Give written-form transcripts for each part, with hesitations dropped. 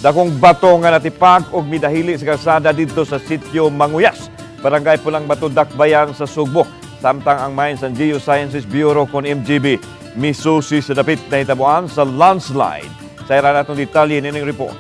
Dakong bato nga natipag og midahili sa kalsada didto sa sitio Manguyas, Barangay Pulang Bato, Dakbayan sa Sugbo. Samtang ang Mines and Geosciences Bureau kon MGB misusi sa dapit na hitabuan sa landslide. Sa iran atong detalye nining report.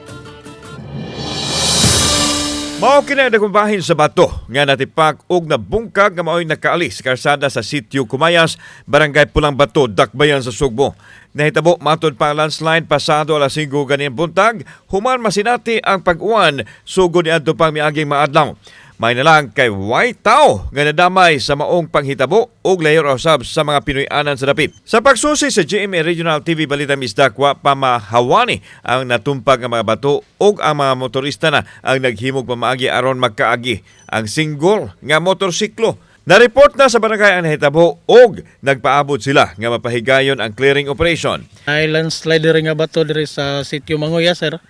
Mao kini dagong bahin sa bato nga natipak og nabungkag nga mao'y nakaalis karsada sa sitio Kumayas, Barangay Pulang Bato, Dakbayan sa Sugbo. Nahitabo matod pa ang landslide pasado alas 5 ganiyang buntag, human masinati ang pag-uwan sugod niadto pang miaging maadlaw. May nalang kay white tao nga nadamay sa maong panghitabo og layor usab sa mga Pinoy-anan sa dapit. Sa pagsusi sa GMA Regional TV Balita Misdakwa, pamahawani ang natumpag nga mga bato og ang mga motorista na ang naghimog pamaagi aron magkaagi ang single nga motorsiklo. Na-report na sa barangay ang nahitabo og nagpaabot sila nga mapahigayon ang clearing operation. Ay landslide rin nga bato diri sa sitio Manguyas, sir.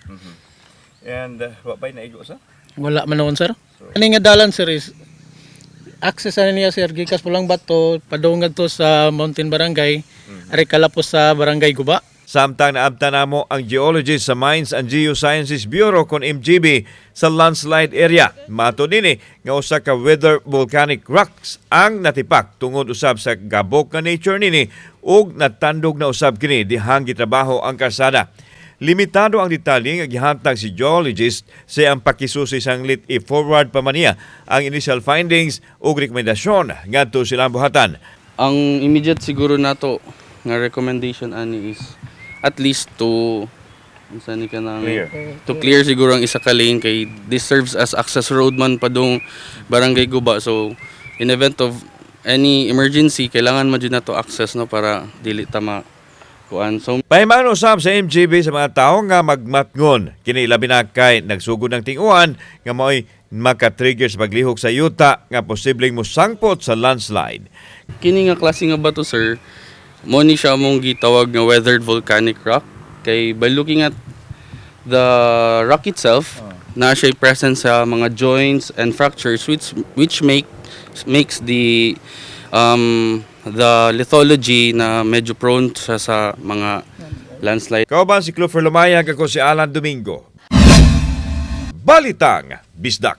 And what by naigo sa? Wala man noon, sir. Ani nga dalan, sir, is access ani niya, sir, gikas Pulang Bato padungag to sa Mountain Barangay, ari kalapos sa Barangay Guba. Samtang naabta namo ang geologist sa Mines and Geosciences Bureau kon MGB sa landslide area. Mato nini nga usa ka weather volcanic rocks ang natipak tungod usab sa gabok nga nature nini ug natandog na usab kini dihang gitrabaho ang kalsada. Limitado ang detalye nga gihantag si geologist sa ang pakisusi sang lit i-forward pa man niya ang initial findings ug rekomendasyon ngadto silang buhatan. Ang immediate siguro nato nga recommendation ani is at least to clear siguro ang isa ka lane kay this serves as access road man padung Barangay Guba. So in event of any emergency kailangan man jud nato access no para dili tama kuan. So Pahiman usab sa MGB sa mga tawo nga magmatngon kini labi na kay nagsugod ng tinguan nga mao'y maka-trigger sa paglihok sa yuta nga posibleng musangpot sa landslide. kini nga klase nga bato, sir, mo ni siya mong gitawag nga weathered volcanic rock kay by looking at the rock itself na siya present sa mga joints and fractures which makes the lithology na medyo prone siya sa mga landslide. Kauban si Clover Lumayag, ako si Alan Domingo. Balitang Bisdak.